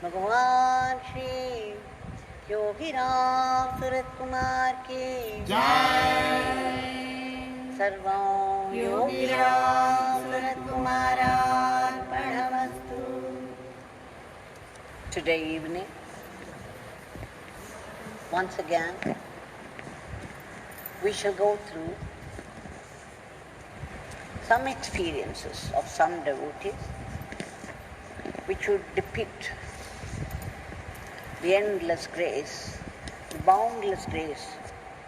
भगवान श्री योगी Ramsuratkumar की जय। सर्वं योगी Ramsuratkumararpanamastu. Today evening, once again, we shall go through some experiences of some devotees which would depict the endless grace, the boundless grace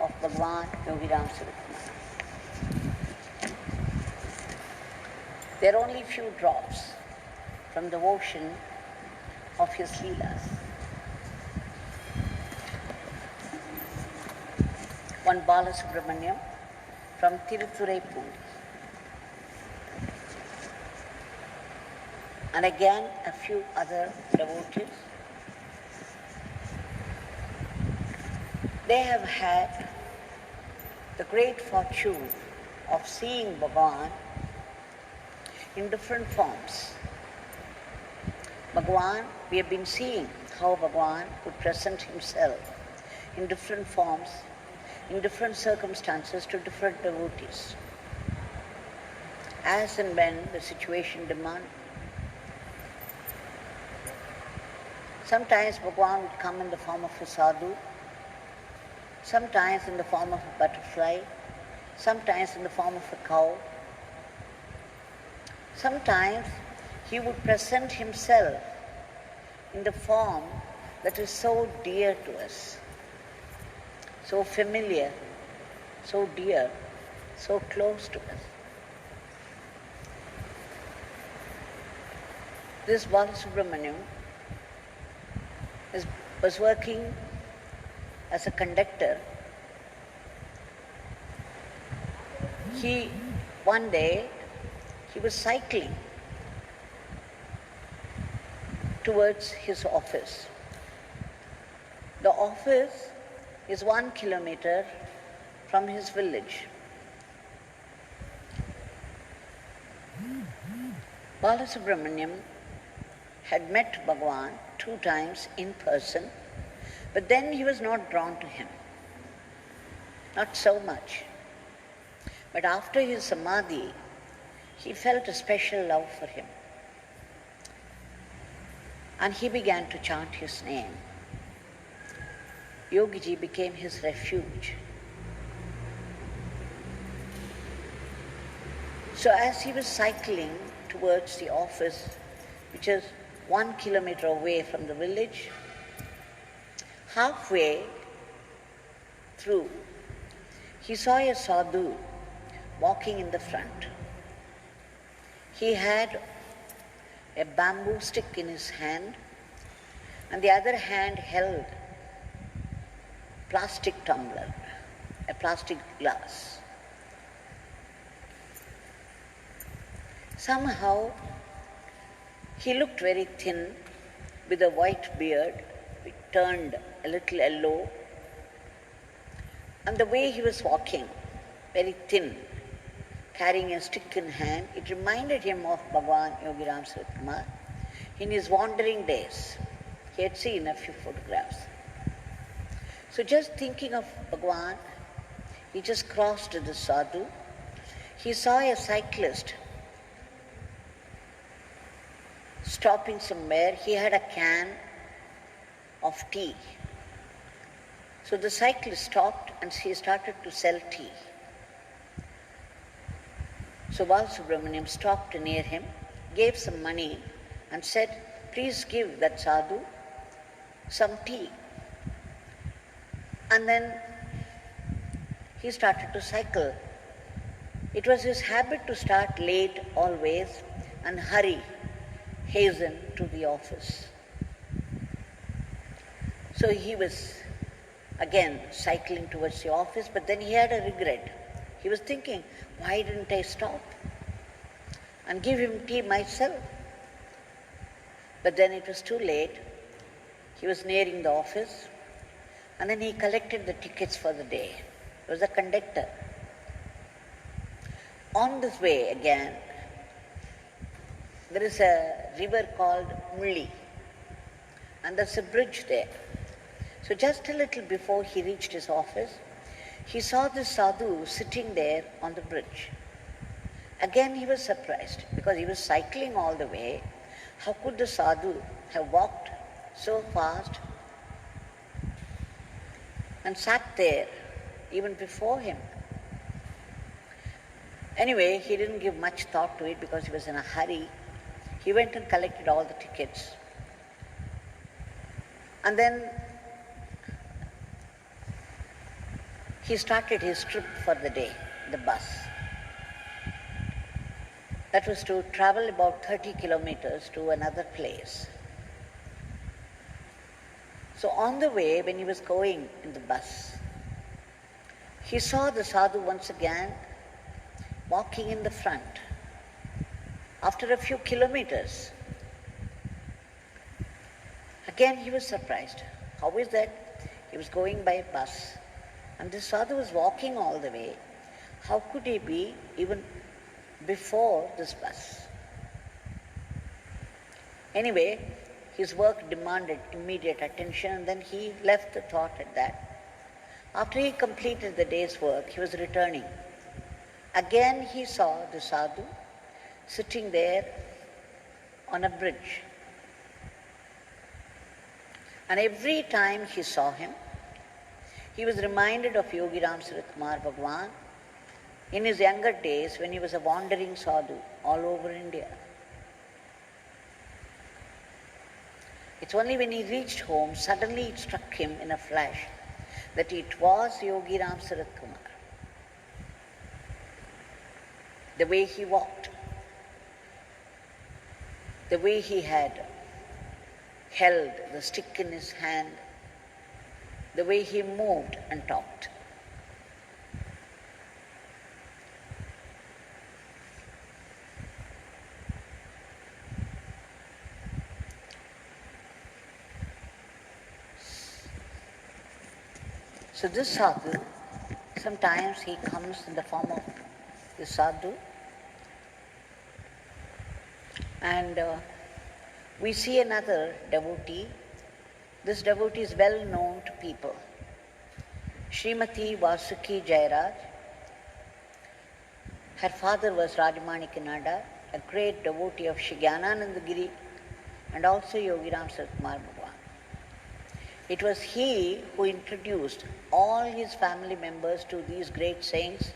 of Bhagwan Yogi Ramsuratkumar. There are only few drops from the ocean of his leelas. One Balasubramanian from Thiruthuraipoondi. And again a few other devotees. They have had the great fortune of seeing Bhagwan in different forms. Bhagwan, we have been seeing how Bhagwan would present himself in different forms, in different circumstances to different devotees, as and when the situation demanded. Sometimes Bhagwan would come in the form of a sadhu, sometimes in the form of a butterfly, sometimes in the form of a cow. Sometimes he would present himself in the form that is so dear to us, so familiar, so dear, so close to us. This Balasubramanian was working as a conductor. One day, he was cycling towards his office. The office is 1 kilometer from his village. Balasubramanian had met Bhagwan 2 times in person, but then he was not drawn to him, not so much. But after his Samadhi, he felt a special love for him. And he began to chant his name. Yogiji became his refuge. So as he was cycling towards the office, which is 1 kilometer away from the village, halfway through, he saw a sadhu walking in the front. He had a bamboo stick in his hand, and the other hand held plastic tumbler, a plastic glass. Somehow, he looked very thin, with a white beard, it turned a little yellow, and the way he was walking, very thin, carrying a stick in hand, it reminded him of Bhagwan Yogi Ramsuratkumar in his wandering days. He had seen a few photographs. So just thinking of Bhagwan, he just crossed the sadhu. He saw a cyclist stopping somewhere. He had a can of tea. So the cyclist stopped and he started to sell tea. So Balasubramanian stopped near him, gave some money and said, "Please give that sadhu some tea." And then he started to cycle. It was his habit to start late always and hasten to the office. So he was again cycling towards the office, but then he had a regret. He was thinking, why didn't I stop and give him tea myself? But then it was too late. He was nearing the office, and then he collected the tickets for the day. He was a conductor. On this way again, there is a river called Mulli. and there's a bridge there. So just a little before he reached his office, he saw this sadhu sitting there on the bridge. Again he was surprised because he was cycling all the way. How could the sadhu have walked so fast and sat there even before him? Anyway, he didn't give much thought to it because he was in a hurry. He went and collected all the tickets. And then he started his trip for the day, the bus. That was to travel about 30 kilometers to another place. So on the way, when he was going in the bus, he saw the sadhu once again walking in the front. After a few kilometers, again he was surprised. How is that? He was going by bus and the sadhu was walking all the way. How could he be even before this bus? Anyway, his work demanded immediate attention and then he left the thought at that. After he completed the day's work, he was returning. Again he saw the sadhu sitting there on a bridge. And every time he saw him, he was reminded of Yogi Ramsuratkumar Bhagwan in his younger days when he was a wandering sadhu all over India. It's only when he reached home, suddenly it struck him in a flash that it was Yogi Ramsuratkumar. The way he walked, the way he had held the stick in his hand, the way he moved and talked. So this sadhu, sometimes he comes in the form of the sadhu, and we see another devotee. This devotee is well known to people. Srimati Vasuki Jayaraj. Her father was Rajamani Kannan, a great devotee of Shri Gyananandagiri and also Yogi Ramsuratkumar Bhagwan. It was he who introduced all his family members to these great saints,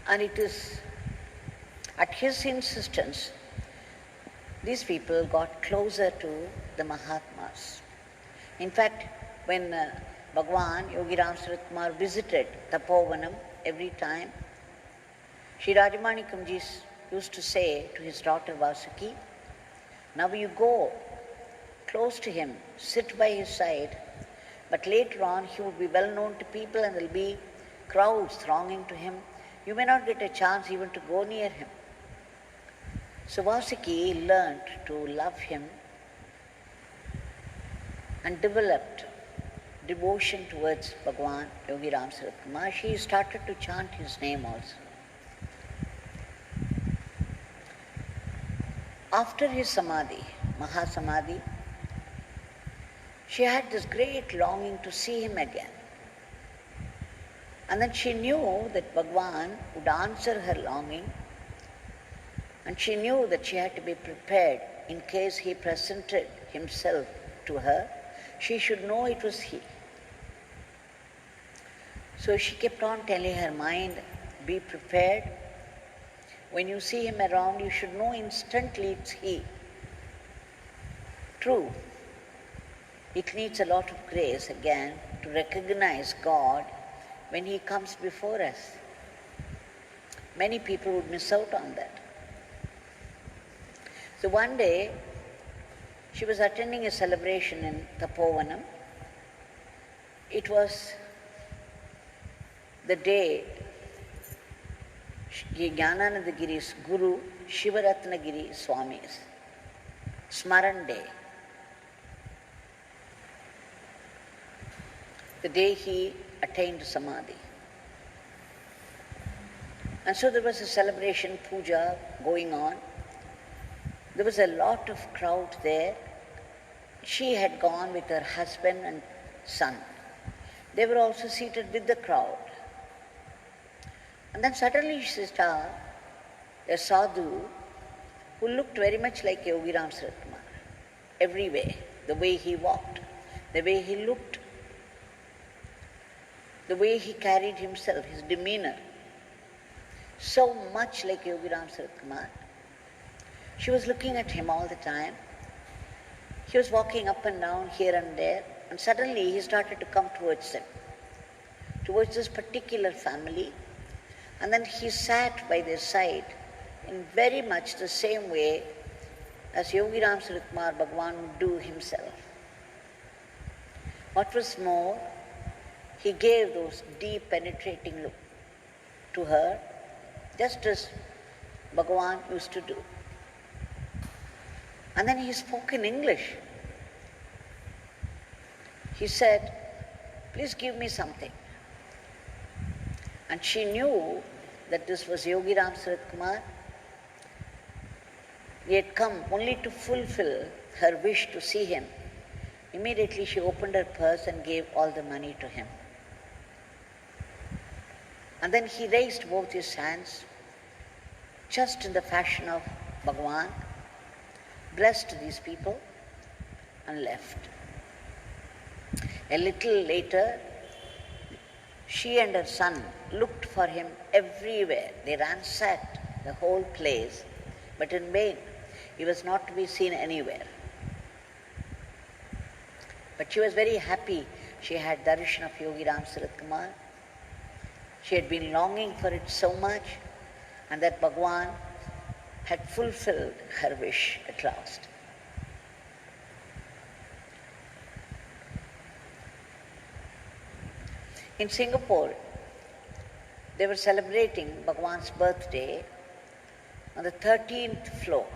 and it is at his insistence these people got closer to the Mahatmas. In fact, when Bhagwan, Yogi Ramsuratkumar visited Tapovanam every time, Sri Rajamanikamji used to say to his daughter Vasuki, now you go close to him, sit by his side, but later on he will be well known to people and there will be crowds thronging to him. You may not get a chance even to go near him. So Vasuki learned to love him and developed devotion towards Bhagwan, Yogi Ramsuratkumar. She started to chant his name also. After his Samadhi, Mahasamadhi, she had this great longing to see him again. And then she knew that Bhagwan would answer her longing, and she knew that she had to be prepared in case he presented himself to her. She should know it was he. So she kept on telling her mind, be prepared. When you see him around, you should know instantly it's he. True, it needs a lot of grace again to recognize God when he comes before us. Many people would miss out on that. So one day, she was attending a celebration in Tapovanam. It was the day Gyananandagiri's Guru, Shivaratnagiri Swami's Smaran Day. The day he attained Samadhi. And so there was a celebration, puja going on. There was a lot of crowd there, She had gone with her husband and son. They were also seated with the crowd. And then suddenly she saw a sadhu who looked very much like Yogi Ramsuratkumar, every way, the way he walked, the way he looked, the way he carried himself, his demeanor, so much like Yogi Ramsuratkumar. She was looking at him all the time. He was walking up and down here and there, and suddenly he started to come towards them, towards this particular family, and then he sat by their side in very much the same way as Yogi Ramsuratkumar Bhagwan would do himself. What was more, he gave those deep penetrating look to her, just as Bhagwan used to do. And then he spoke in English. He said, "Please give me something." And she knew that this was Yogi Ramsuratkumar. He had come only to fulfill her wish to see him. Immediately she opened her purse and gave all the money to him. And then he raised both his hands, just in the fashion of Bhagwan, blessed these people, and left. A little later, she and her son looked for him everywhere. They ransacked the whole place, but in vain. He was not to be seen anywhere. But she was very happy. She had darshan of Yogi Ramsuratkumar. She had been longing for it so much, and that Bhagwan had fulfilled her wish at last. In Singapore, they were celebrating Bhagwan's birthday on the 13th floor,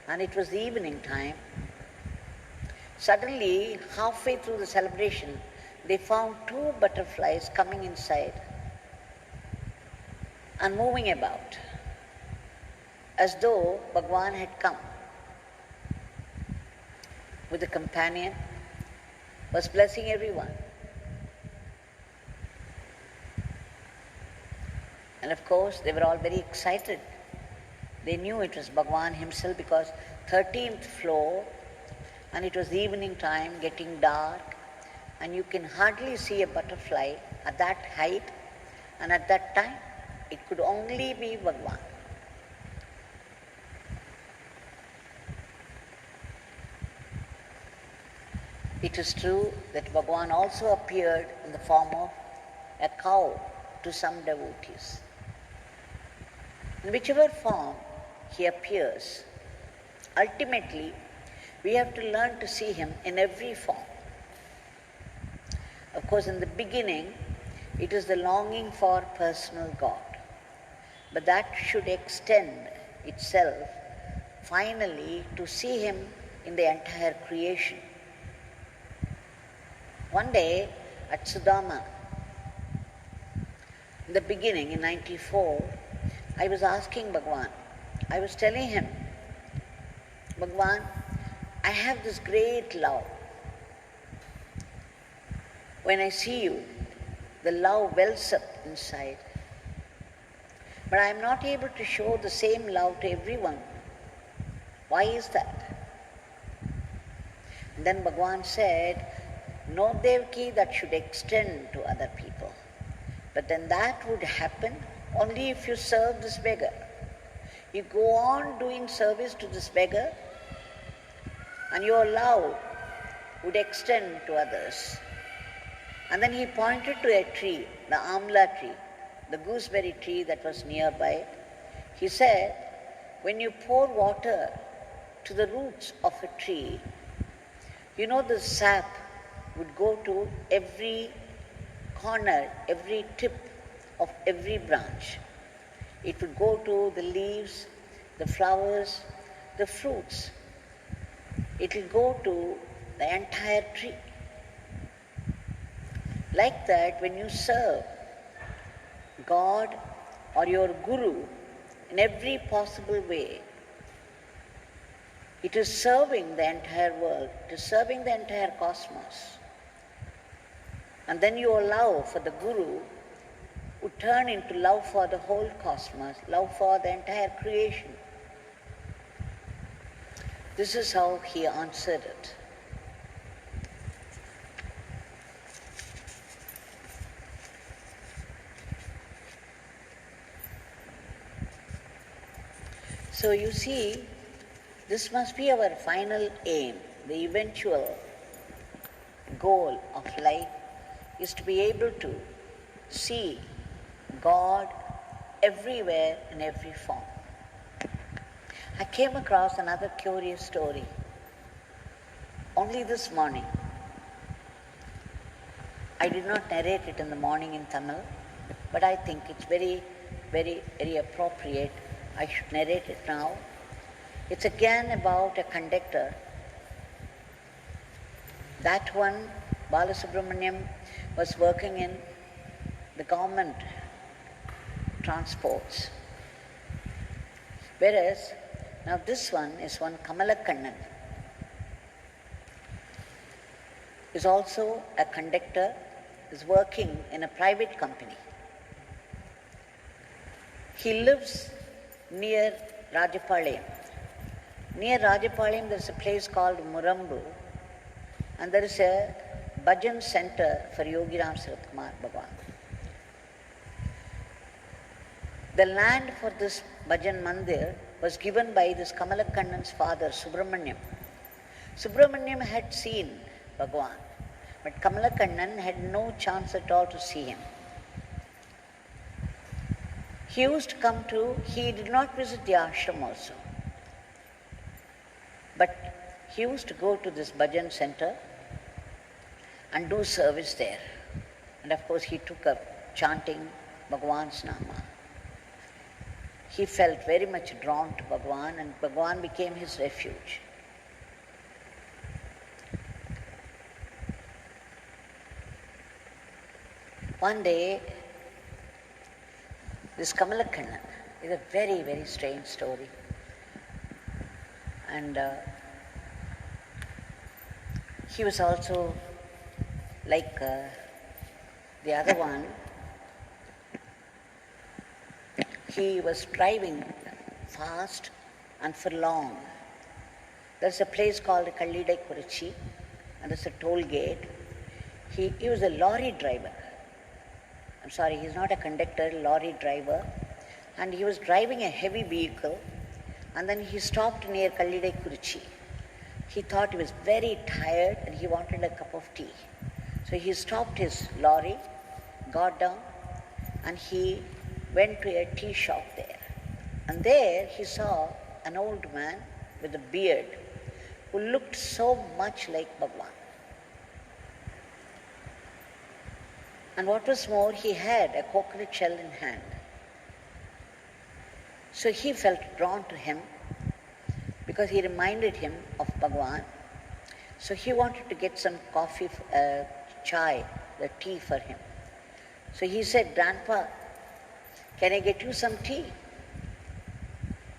and it was the evening time. Suddenly, halfway through the celebration, they found two butterflies coming inside and moving about, as though Bhagwan had come with a companion, was blessing everyone. And of course, they were all very excited. They knew it was Bhagwan himself because 13th floor, and it was evening time, getting dark, and you can hardly see a butterfly at that height, and at that time, it could only be Bhagwan. It is true that Bhagwan also appeared in the form of a cow to some devotees. In whichever form he appears, ultimately we have to learn to see him in every form. Of course, in the beginning, it is the longing for personal God, but that should extend itself finally to see him in the entire creation. One day at Sudama, in the beginning, in 94, I was asking Bhagwan, I was telling him, Bhagwan, I have this great love. When I see you, the love wells up inside. But I am not able to show the same love to everyone. Why is that? And then Bhagwan said, no Devaki, that should extend to other people. But then that would happen only if you serve this beggar. You go on doing service to this beggar, and your love would extend to others. And then he pointed to a tree, the amla tree, the gooseberry tree that was nearby. He said, when you pour water to the roots of a tree, you know the sap would go to every corner, every tip of every branch. It would go to the leaves, the flowers, the fruits. It will go to the entire tree. Like that, when you serve God or your Guru in every possible way, It is serving the entire world, it is serving the entire cosmos. And then your love for the Guru would turn into love for the whole cosmos, love for the entire creation. This is how he answered it. So you see, this must be our final aim. The eventual goal of life is to be able to see God everywhere in every form. I came across another curious story only this morning. I did not narrate it in the morning in Tamil, but I think it's very, very, very appropriate. I should narrate it now. It's again about a conductor. That one, Balasubramanian, was working in the government transports. Whereas, now this one is one Kamala Kannan, is also a conductor, is working in a private company. He lives near Rajapalayam. Near Rajapalayam there is a place called Murambu, and there is a Bhajan center for Yogi Ramsuratkumar Bhagwan. The land for this Bhajan Mandir was given by this Kamala Kannan's father, Subramaniam. Subramaniam had seen Bhagwan, but Kamala Kannan had no chance at all to see him. He used to come to, he did not visit the ashram also, but he used to go to this Bhajan center and do service there. And of course he took up chanting Bhagwan's Nama. He felt very much drawn to Bhagwan, and Bhagwan became his refuge. One day, this Kamala Kannan is a very, very strange story. And he was also like the other one. He was driving fast and for long. There's a place called Kurichi, and there's a toll gate. He was a lorry driver. I'm sorry, he's not a conductor, lorry driver. And he was driving a heavy vehicle, and then he stopped near Kurichi. He thought he was very tired and he wanted a cup of tea. So he stopped his lorry, got down, and he went to a tea shop there. And there he saw an old man with a beard who looked so much like Bhagwan. And what was more, he had a coconut shell in hand. So he felt drawn to him because he reminded him of Bhagwan. So he wanted to get some coffee, chai, the tea for him. So he said, "Grandpa, can I get you some tea?"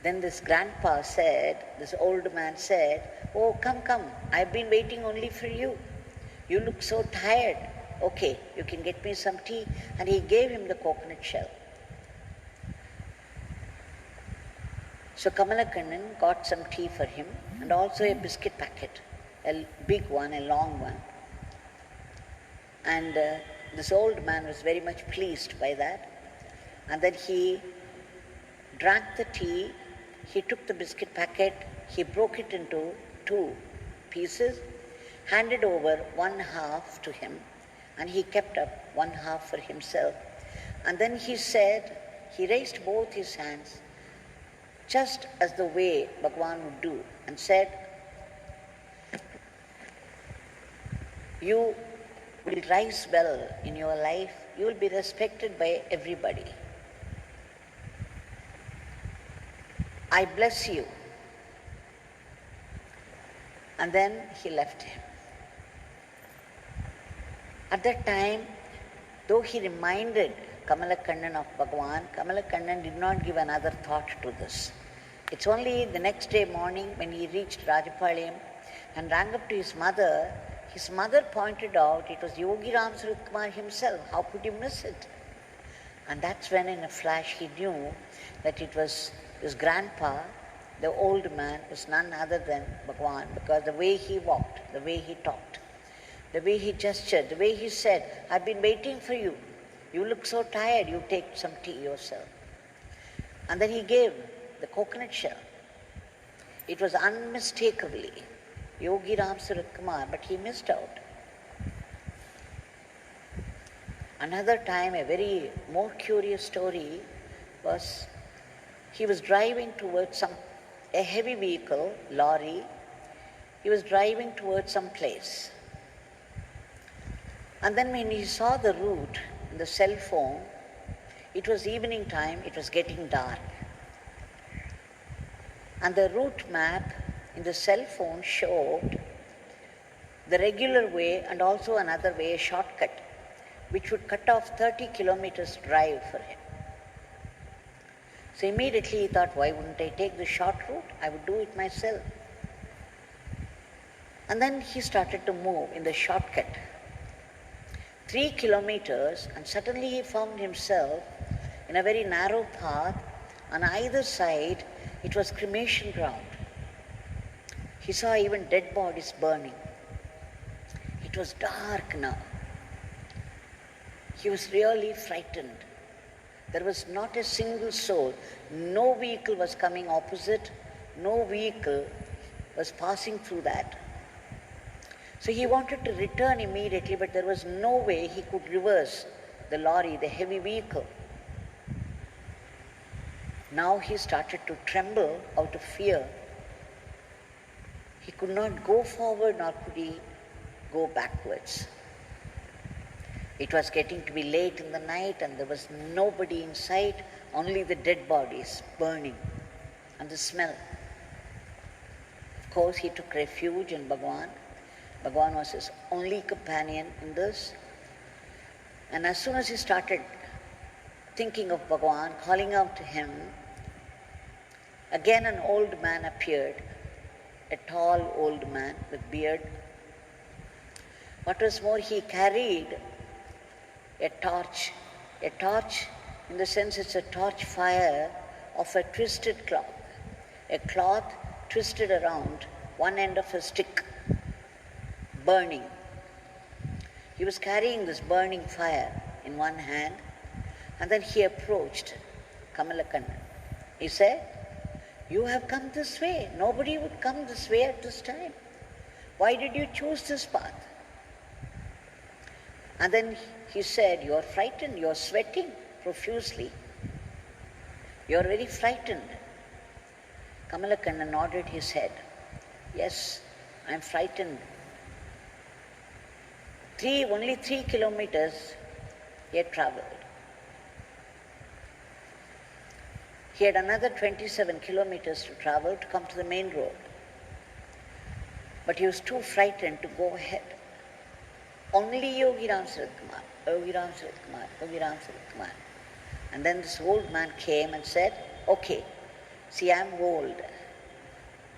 Then this grandpa said, this old man said, "Oh, come, come, I've been waiting only for you. You look so tired. Okay, you can get me some tea." And he gave him the coconut shell. So Kamala Kannan got some tea for him and also a biscuit packet, a big one, a long one. And this old man was very much pleased by that. And then he drank the tea, he took the biscuit packet, he broke it into 2 pieces, handed over 1/2 to him, and he kept up 1/2 for himself. And then he said, he raised both his hands, just as the way Bhagwan would do, and said, "You will rise well in your life, you will be respected by everybody. I bless you." And then he left him. At that time, though he reminded Kamala Kannan of Bhagwan, Kamala Kannan did not give another thought to this. It's only the next day morning when he reached Rajapalayam and rang up to his mother pointed out it was Yogi Ramsuratkumar himself. How could you miss it? And that's when in a flash he knew that it was his grandpa, the old man, was none other than Bhagwan, because the way he walked, the way he talked, the way he gestured, the way he said, I've been waiting for you. You look so tired, you take some tea yourself. And then he gave the coconut shell. It was unmistakably Yogi Ramsuratkumar, but he missed out. Another time, a very more curious story was he was driving towards a heavy vehicle, lorry. He was driving towards some place. And then when he saw the route in the cell phone, it was evening time, it was getting dark. And the route map in the cell phone showed the regular way and also another way, a shortcut, which would cut off 30 kilometers drive for him. So immediately he thought, why wouldn't I take the short route? I would do it myself. And then he started to move in the shortcut. 3 kilometers, and suddenly he found himself in a very narrow path. On either side, it was cremation ground. He saw even dead bodies burning. It was dark now. He was really frightened. There was not a single soul. No vehicle was coming opposite. No vehicle was passing through that. So he wanted to return immediately, but there was no way he could reverse the lorry, the heavy vehicle. Now he started to tremble out of fear. He could not go forward, nor could he go backwards. It was getting to be late in the night and there was nobody in sight, only the dead bodies burning and the smell. Of course, he took refuge in Bhagwan. Bhagwan was his only companion in this. And as soon as he started thinking of Bhagwan, calling out to him, again an old man appeared, a tall old man with beard. What was more, he carried a torch in the sense it's a torch fire of a twisted cloth, a cloth twisted around one end of a stick, burning. He was carrying this burning fire in one hand, and then he approached Kamala Kannan. He said, you have come this way. Nobody would come this way at this time. Why did you choose this path? And then he said, you are frightened, you are sweating profusely. You are very frightened. Kamala Kannan nodded his head. Yes, I am frightened. Only 3 kilometers he had traveled. He had another 27 kilometers to travel to come to the main road. But he was too frightened to go ahead. Only Yogi Ramsuratkumar, Yogi Ramsuratkumar, Yogi Ramsuratkumar. And then this old man came and said, okay, see, I am old.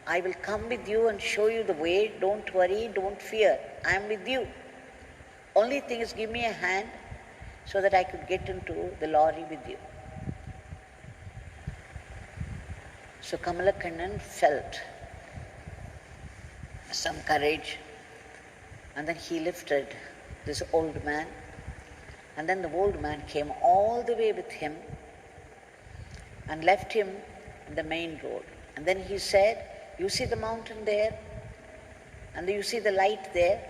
I will come with you and show you the way. Don't worry, don't fear. I am with you. Only thing is, give me a hand so that I could get into the lorry with you. So Kamala Kannan felt some courage, and then he lifted this old man, and then the old man came all the way with him and left him in the main road. And then he said, you see the mountain there? And you see the light there?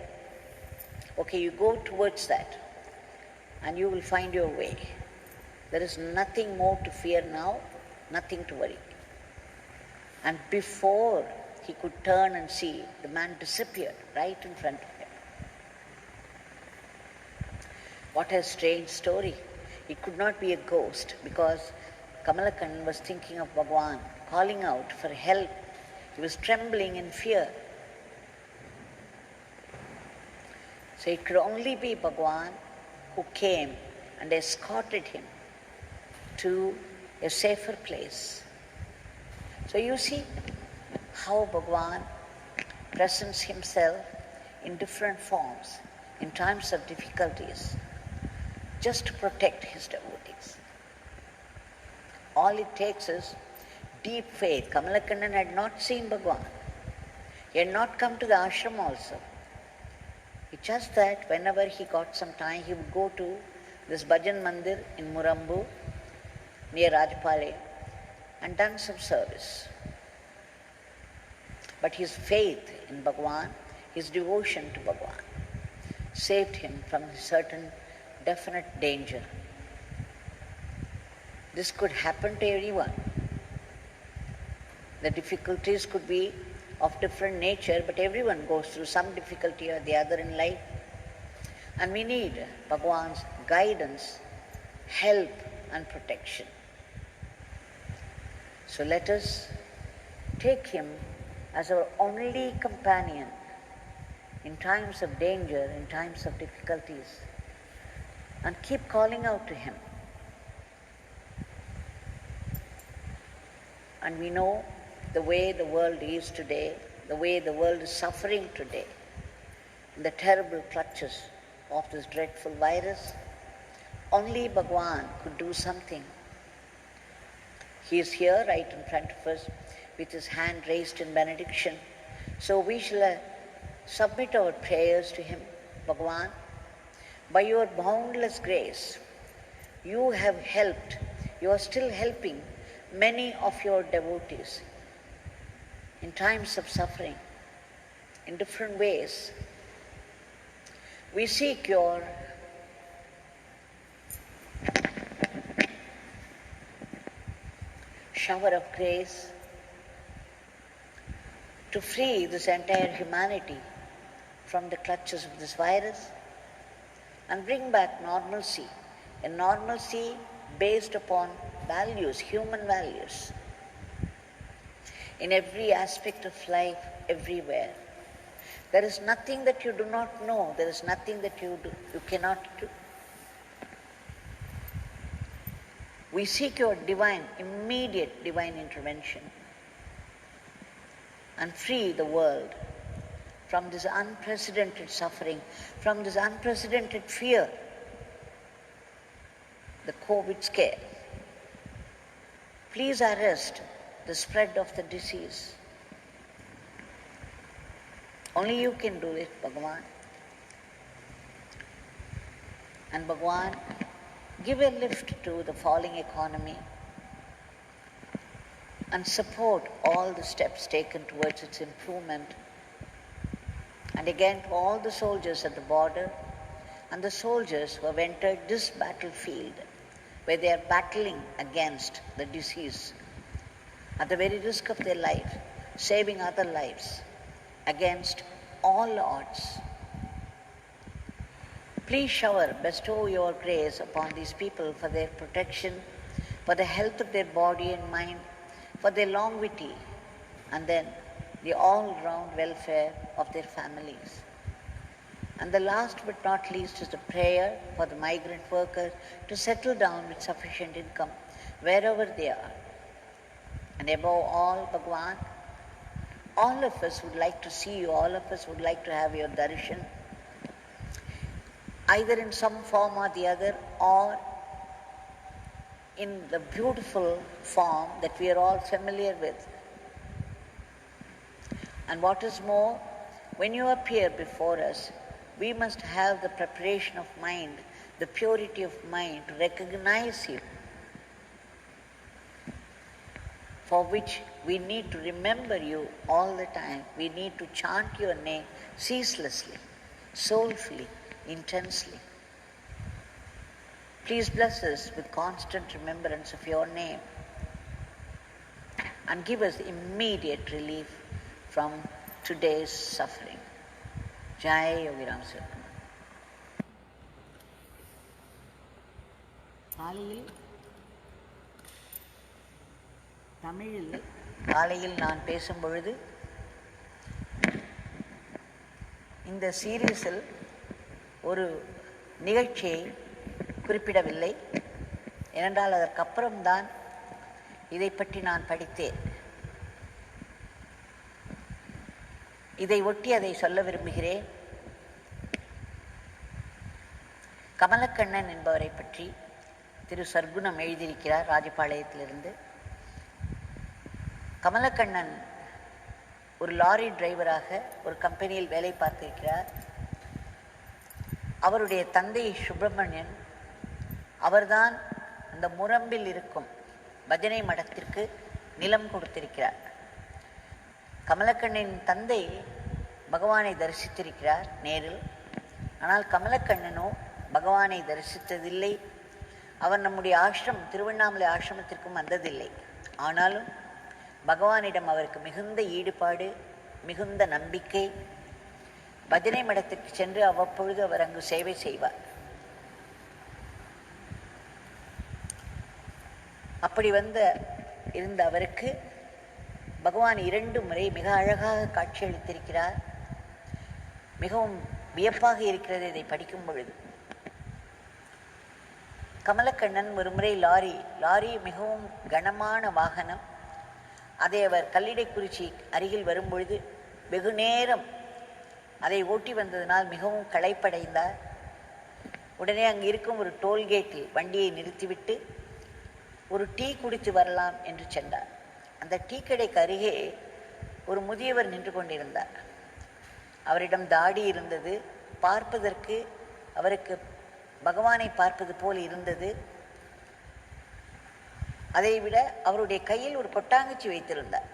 Okay, you go towards that and you will find your way. There is nothing more to fear now, nothing to worry. And before he could turn and see, the man disappeared right in front of him. What a strange story. It could not be a ghost, because Kamala Kannan was thinking of Bhagwan, calling out for help. He was trembling in fear. So it could only be Bhagwan who came and escorted him to a safer place. So you see how Bhagwan presents himself in different forms in times of difficulties, just to protect his devotees. All it takes is deep faith. Kamala Kannan had not seen Bhagwan. He had not come to the ashram also. It's just that whenever he got some time, he would go to this Bhajan Mandir in Murambu, near Rajapalayam, and done some service. But his faith in Bhagwan, his devotion to Bhagwan, saved him from certain definite danger. This could happen to everyone. The difficulties could be of different nature, but everyone goes through some difficulty or the other in life. And we need Bhagwan's guidance, help and protection. So let us take him as our only companion in times of danger, in times of difficulties, and keep calling out to him. And we know the way the world is today, the way the world is suffering today, in the terrible clutches of this dreadful virus. Only Bhagwan could do something. He is here right in front of us with his hand raised in benediction. So we shall submit our prayers to him. Bhagwan, by your boundless grace, you have helped, you are still helping many of your devotees in times of suffering, in different ways. We seek your shower of grace to free this entire humanity from the clutches of this virus and bring back normalcy, a normalcy based upon values, human values, in every aspect of life, everywhere. There is nothing that you do not know. There is nothing that you cannot do. We seek your divine, immediate divine intervention and free the world from this unprecedented suffering, from this unprecedented fear, the COVID scare. Please arrest the spread of the disease. Only you can do it, Bhagwan. And Bhagwan, give a lift to the falling economy and support all the steps taken towards its improvement. And again to all the soldiers at the border and the soldiers who have entered this battlefield where they are battling against the disease at the very risk of their life, saving other lives against all odds. Please bestow your grace upon these people for their protection, for the health of their body and mind, for their longevity, and then the all-round welfare of their families. And the last but not least is the prayer for the migrant workers to settle down with sufficient income wherever they are. And above all, Bhagwan, all of us would like to see you, all of us would like to have your darshan, either in some form or the other, or in the beautiful form that we are all familiar with. And what is more, when you appear before us, we must have the preparation of mind, the purity of mind to recognize you, for which we need to remember you all the time. We need to chant your name ceaselessly, soulfully, intensely. Please bless us with constant remembrance of your name and give us immediate relief from today's suffering. Jai Yogi Ramsuratkumar. காலையில் நான் பேசும் பொழுது இந்த சீரீஸில் ஒரு நிகழ்ச்சியை குறிப்பிடவில்லை. ஏனென்றால் அதற்கப்புறம்தான் இதை பற்றி நான் படித்தேன். இதை ஒட்டி அதை சொல்ல விரும்புகிறேன். கமலக்கண்ணன் என்பவரை பற்றி திரு சர்க்குணம் எழுதியிருக்கிறார் ராஜபாளையத்திலிருந்து. கமலக்கண்ணன் ஒரு லாரி டிரைவராக ஒரு கம்பெனியில் வேலை பார்த்திருக்கிறார். அவருடைய தந்தை சுப்பிரமணியன் அவர்தான் அந்த முரம்பில் இருக்கும் பஜனை மடத்திற்கு நிலம் கொடுத்திருக்கிறார். கமலக்கண்ணனின் தந்தை பகவானை தரிசித்திருக்கிறார் நேரில். ஆனால் கமலக்கண்ணனோ பகவானை தரிசித்ததில்லை. அவர் நம்முடைய திருவண்ணாமலை ஆசிரமத்திற்கும் வந்ததில்லை. ஆனாலும் பகவானிடம் அவருக்கு மிகுந்த ஈடுபாடு, மிகுந்த நம்பிக்கை. பஜனை மடத்திற்கு சென்று அவ்வப்பொழுது அவர் அங்கு சேவை செய்வார். அப்படி இருந்த அவருக்கு பகவான் 2 முறை மிக அழகாக காட்சியளித்திருக்கிறார். மிகவும் வியப்பாக இருக்கிறது இதை படிக்கும் பொழுது. கமலக்கண்ணன் ஒரு முறை லாரி மிகவும் கனமான வாகனம். அதை அவர் கல்லிடைக்குறிச்சி அருகில் வரும்பொழுது வெகு நேரம் அதை ஓட்டி வந்ததினால் மிகவும் களைப்படைந்தார். உடனே அங்கு இருக்கும் ஒரு டோல்கேட்டில் வண்டியை நிறுத்திவிட்டு ஒரு டீ குடித்து வரலாம் என்று சென்றார். அந்த டீ கடைக்கு அருகே ஒரு முதியவர் நின்று கொண்டிருந்தார். அவரிடம் தாடி இருந்தது. பார்ப்பதற்கு அவருக்கு பகவானை பார்ப்பது போல் இருந்தது. அதைவிட அவருடைய கையில் ஒரு கொட்டாங்குச்சி வைத்திருந்தார்.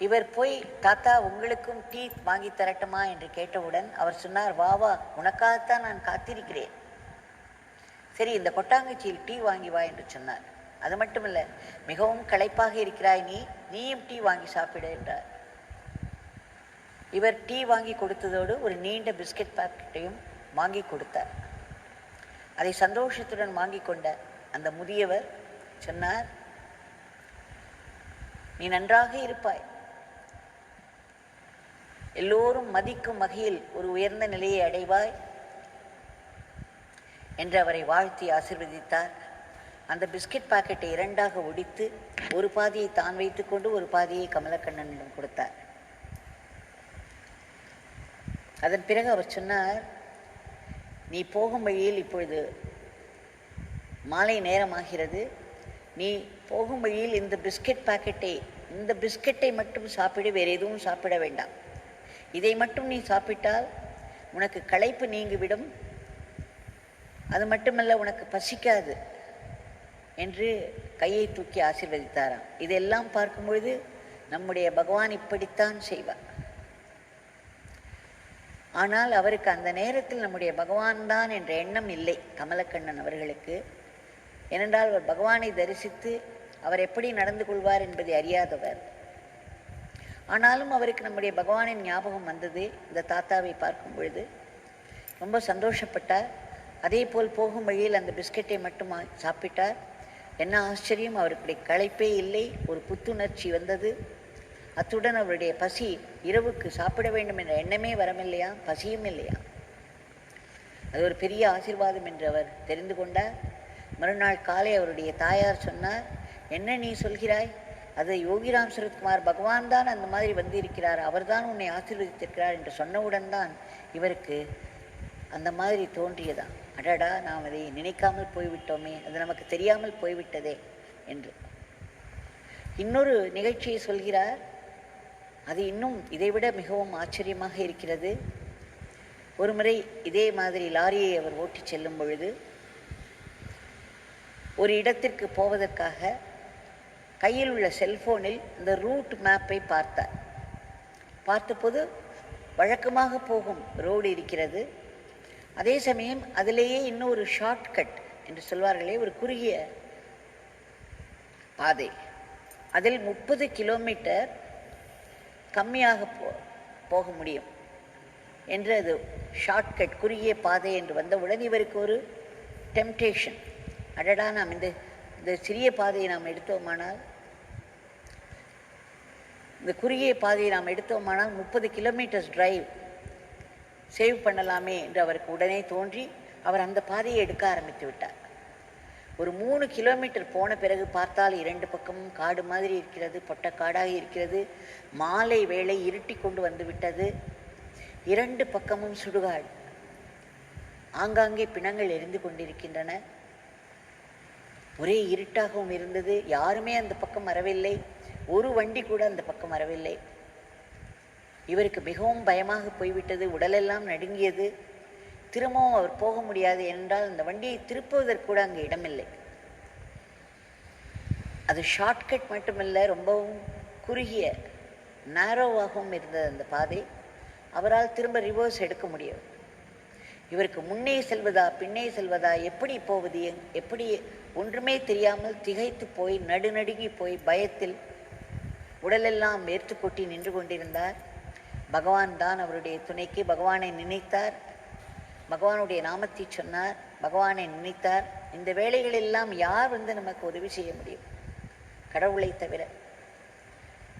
இவர் போய், தாத்தா உங்களுக்கும் டீ வாங்கி தரட்டுமா என்று கேட்டவுடன் அவர் சொன்னார், வா வா, உனக்காகத்தான் நான் காத்திருக்கிறேன். சரி, இந்த கொட்டாங்குச்சியில் டீ வாங்கி வா என்று சொன்னார். அது மட்டுமல்ல, மிகவும் களைப்பாக இருக்கிறாய், நீயும் டீ வாங்கி சாப்பிட என்றார். இவர் டீ வாங்கி கொடுத்ததோடு ஒரு நீண்ட பிஸ்கட் பாக்கெட்டையும் வாங்கி கொடுத்தார். அதை சந்தோஷத்துடன் வாங்கி கொண்ட அந்த முதியவர் சொன்னார், நீ நன்றாக இருப்பாய், எல்லோரும் மதிக்கும் வகையில் ஒரு உயர்ந்த நிலையை அடைவாய் என்று அவரை வாழ்த்தி ஆசீர்வதித்தார். அந்த பிஸ்கட் பாக்கெட்டை 2ஆக ஒடித்து ஒரு பாதியை தான் வைத்துக்கொண்டு ஒரு பாதியை கமலக்கண்ணனிடம் கொடுத்தார். அதன் பிறகு அவர் சொன்னார், நீ போகும் வழியில் இப்பொழுது மாலை நேரமாகிறது, நீ போகும் வழியில் இந்த பிஸ்கெட்டை மட்டும் சாப்பிடு, வேறு எதுவும் சாப்பிட வேண்டாம். இதை மட்டும் நீ சாப்பிட்டால் உனக்கு களைப்பு நீங்கிவிடும், அது மட்டுமல்ல உனக்கு பசிக்காது என்று கையை தூக்கி ஆசீர்வதித்தாராம். இதெல்லாம் பார்க்கும் பொழுது நம்முடைய பகவான் இப்படித்தான் செய்வார். ஆனால் அவருக்கு அந்த நேரத்தில் நம்முடைய பகவான் தான் என்ற எண்ணம் இல்லை கமலக்கண்ணன் அவர்களுக்கு. ஏனென்றால் அவர் பகவானை தரிசித்து அவர் எப்படி நடந்து கொள்வார் என்பதை அறியாதவர். ஆனாலும் அவருக்கு நம்முடைய பகவானின் ஞாபகம் வந்தது. இந்த தாத்தாவை பார்க்கும் பொழுது ரொம்ப சந்தோஷப்பட்டார். அதே போல் போகும் வழியில் அந்த பிஸ்கெட்டை மட்டும் சாப்பிட்டார். என்ன ஆச்சரியம், அவருக்கு களைப்பே இல்லை, ஒரு புத்துணர்ச்சி வந்தது. அத்துடன் அவருடைய பசி, இரவுக்கு சாப்பிட வேண்டும் என்ற எண்ணமே வரமில்லையா, பசியும் இல்லையா. அது ஒரு பெரிய ஆசீர்வாதம் என்று அவர் தெரிந்து கொண்டார். மறுநாள் காலை அவருடைய தாயார் சொன்னார், என்ன நீ சொல்கிறாய், அது யோகி ராம்சுரத்குமார் பகவான் தான் அந்த மாதிரி வந்திருக்கிறார், அவர்தான் உன்னை ஆசீர்வதித்திருக்கிறார் என்று சொன்னவுடன் தான் இவருக்கு அந்த மாதிரி தோன்றியதான். அடடா, நாம் அதை நினைக்காமல் போய்விட்டோமே, அது நமக்கு தெரியாமல் போய்விட்டதே என்று. இன்னொரு நிகழ்ச்சியை சொல்கிறார், அது இன்னும் இதைவிட மிகவும் ஆச்சரியமாக இருக்கிறது. ஒரு முறை இதே மாதிரி லாரியை அவர் ஓட்டி செல்லும் பொழுது ஒரு இடத்திற்கு போவதற்காக கையில் உள்ள செல்போனில் இந்த ரூட் மேப்பை பார்த்தார். பார்த்தபோது வழக்கமாக போகும் ரோடு இருக்கிறது. அதே சமயம் அதிலேயே இன்னொரு ஷார்ட்கட் என்று சொல்வார்களே, ஒரு குறுகிய பாதை, அதில் 30 கிலோமீட்டர் கம்மியாக போக முடியும் என்று அது ஷார்ட்கட், குறுகிய பாதை என்று வந்தவுடன் இவருக்கு ஒரு டெம்டேஷன். அடடா, நாம் இந்த சிறிய பாதையை நாம் எடுத்தோமானால், இந்த குறுகிய பாதையை நாம் எடுத்தோமானால் 30 கிலோமீட்டர்ஸ் டிரைவ் சேவ் பண்ணலாமே என்று அவருக்கு உடனே தோன்றி அவர் அந்த பாதையை எடுக்க ஆரம்பித்து விட்டார். ஒரு 3 கிலோமீட்டர் போன பிறகு பார்த்தால் 2 பக்கமும் காடு மாதிரி இருக்கிறது, பொட்டக்காடாக இருக்கிறது. மாலை வேளை இருட்டி கொண்டு வந்து விட்டது. 2 பக்கமும் சுடுகாடு, ஆங்காங்கே பிணங்கள் எரிந்து கொண்டிருக்கின்றன. ஒரே இருட்டாகவும் இருந்தது. யாருமே அந்த பக்கம் வரவில்லை. ஒரு வண்டி கூட அந்த பக்கம் வரவில்லை. இவருக்கு மிகவும் பயமாக போய்விட்டது. உடலெல்லாம் நடுங்கியது. திரும்பவும் அவர் போக முடியாது என்றால் அந்த வண்டியை திருப்புவதற்கு கூட அங்கே இடமில்லை. அது ஷார்ட்கட் மட்டுமில்லை, ரொம்பவும் குறுகிய நேரோவாகவும் இருந்தது அந்த பாதை. அவரால் திரும்ப ரிவர்ஸ் எடுக்க முடியும். இவருக்கு முன்னே செல்வதா பின்னே செல்வதா, எப்படி போவது, எப்படி ஒன்றுமே தெரியாமல் திகைத்து போய் நடுநடுங்கி போய் பயத்தில் உடலெல்லாம் வேர்த்து கொட்டி நின்று கொண்டிருந்தார். பகவான் தான் அவருடைய துணைக்கு. பகவானை நினைத்தார், பகவானுடைய நாமத்தை சொன்னார், பகவானை நினைத்தார். இந்த வேளைகளெல்லாம் யார் வந்து நமக்கு உதவி செய்ய முடியும்? கடவுளை தவிர.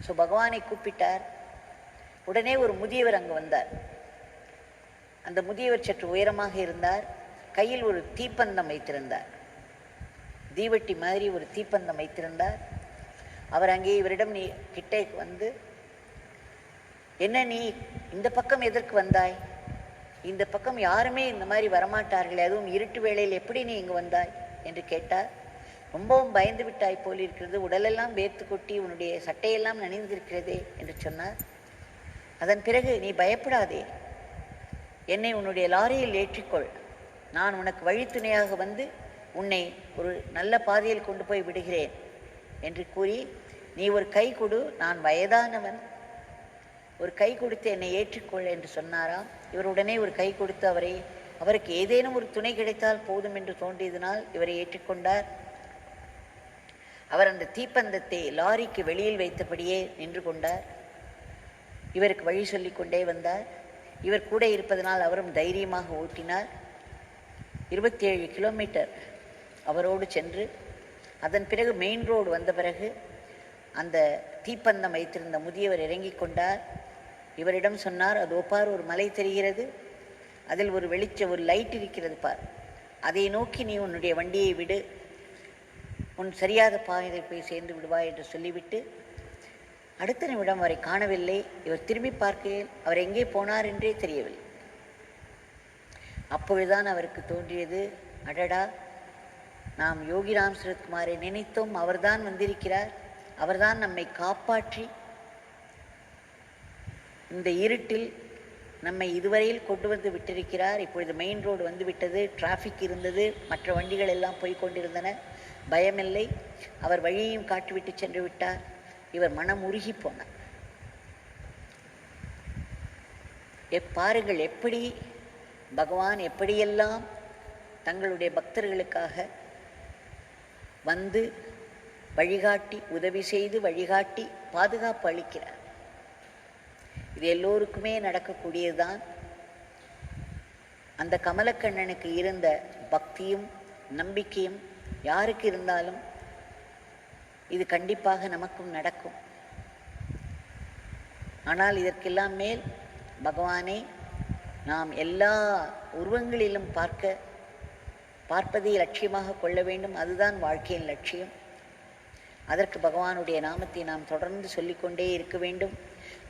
ஸோ பகவானை கூப்பிட்டார். உடனே ஒரு முதியவர் அங்கு வந்தார். அந்த முதியவர் சற்று உயரமாக இருந்தார். கையில் ஒரு தீப்பந்தம் வைத்திருந்தார், தீவட்டி மாதிரி ஒரு தீப்பந்தம் வைத்திருந்தார். அவர் அங்கே இவரிடம் நீ கிட்டே வந்து, என்ன நீ இந்த பக்கம் எதற்கு வந்தாய்? இந்த பக்கம் யாருமே இந்த மாதிரி வரமாட்டார்களே, அதுவும் இருட்டு வேளையில் எப்படி நீ இங்கு வந்தாய் என்று கேட்டார். ரொம்பவும் பயந்து விட்டாய் போல் இருக்கிறது, உடலெல்லாம் வேர்த்து கொட்டி உன்னுடைய சட்டையெல்லாம் நனைந்திருக்கிறதே என்று சொன்னார். அதன் பிறகு, நீ பயப்படாதே, என்னை உன்னுடைய லாரியில் ஏற்றிக்கொள், நான் உனக்கு வழித்துணையாக வந்து உன்னை ஒரு நல்ல பாதையில் கொண்டு போய் விடுகிறேன் என்று கூறி, நீ ஒரு கை கொடு, நான் வயதானவன், ஒரு கை கொடுத்து என்னை ஏற்றிக்கொள் என்று சொன்னாராம். இவர் உடனே ஒரு கை கொடுத்து அவருக்கு ஏதேனும் ஒரு துணை கிடைத்தால் போதும் என்று தோன்றியதனால் இவரை ஏற்றுக்கொண்டார். அவர் அந்த தீப்பந்தத்தை லாரிக்கு வெளியில் வைத்தபடியே நின்று கொண்டார். இவருக்கு வழி சொல்லிக் கொண்டே வந்தார். இவர் கூட இருப்பதனால் அவரும் தைரியமாக ஓட்டினார். 27 கிலோமீட்டர் அவரோடு சென்று, அதன் பிறகு மெயின் ரோடு வந்த பிறகு அந்த தீப்பந்தம் வைத்திருந்த முதியவர் இறங்கி கொண்டார். இவரிடம் சொன்னார், அதோ பார், ஒரு மலை தெரிகிறது, அதில் ஒரு ஒரு லைட் இருக்கிறது பார், அதை நோக்கி நீ உன்னுடைய வண்டியை விடு, உன் சரியாத பாதையை போய் சேர்ந்து விடுவாய் என்று சொல்லிவிட்டு, அடுத்த நிமிடம் அவரை காணவில்லை. இவர் திரும்பி பார்க்கையில் அவர் எங்கே போனார் என்றே தெரியவில்லை. அப்பொழுதுதான் அவருக்கு தோன்றியது, அடடா, நாம் யோகி ராம்சுரத்குமாரை நினைத்தோம், அவர்தான் வந்திருக்கிறார், அவர்தான் நம்மை காப்பாற்றி இந்த இருட்டில் நம்மை இதுவரையில் கொண்டு வந்து விட்டிருக்கிறார். இப்பொழுது மெயின் ரோடு வந்து விட்டது, டிராஃபிக் இருந்தது, மற்ற வண்டிகள் எல்லாம் போய்கொண்டிருந்தன, பயமில்லை, அவர் வழியையும் காட்டிவிட்டு சென்று விட்டார். இவர் மனம் உருகி போனார். பாருங்கள், எப்படி பகவான் எப்படியெல்லாம் தங்களுடைய பக்தர்களுக்காக வந்து வழிகாட்டி, உதவி செய்து வழிகாட்டி பாதுகாப்பு அளிக்கிறார். இது எல்லோருக்குமே நடக்கக்கூடியதுதான். அந்த கமலக்கண்ணனுக்கு இருந்த பக்தியும் நம்பிக்கையும் யாருக்கு இருந்தாலும் இது கண்டிப்பாக நமக்கும் நடக்கும். ஆனால் இதற்கெல்லாம் மேல் பகவானை நாம் எல்லா உருவங்களிலும் பார்ப்பதை லட்சியமாக கொள்ள வேண்டும். அதுதான் வாழ்க்கையின் லட்சியம். அதற்கு பகவானுடைய நாமத்தை நாம் தொடர்ந்து சொல்லிக்கொண்டே இருக்க வேண்டும்.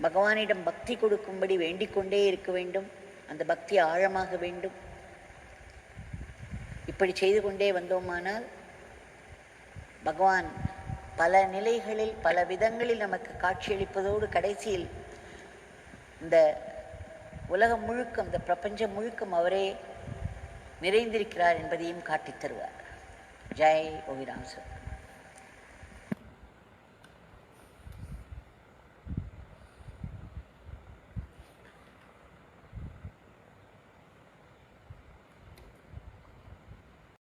பகவானிடம் பக்தி கொடுக்கும்படி வேண்டிக் கொண்டே இருக்க வேண்டும். அந்த பக்தி ஆழமாக வேண்டும். இப்படி செய்து கொண்டே வந்தோமானால் பகவான் பல நிலைகளில் பல விதங்களில் நமக்கு காட்சியளிப்பதோடு கடைசியில் இந்த உலகம் முழுக்கம், இந்த பிரபஞ்சம் முழுக்கம் அவரே நிறைந்திருக்கிறார் என்பதையும் காட்டித் தருவார். ஜெய் யோகி ராம்சுரத்குமார்.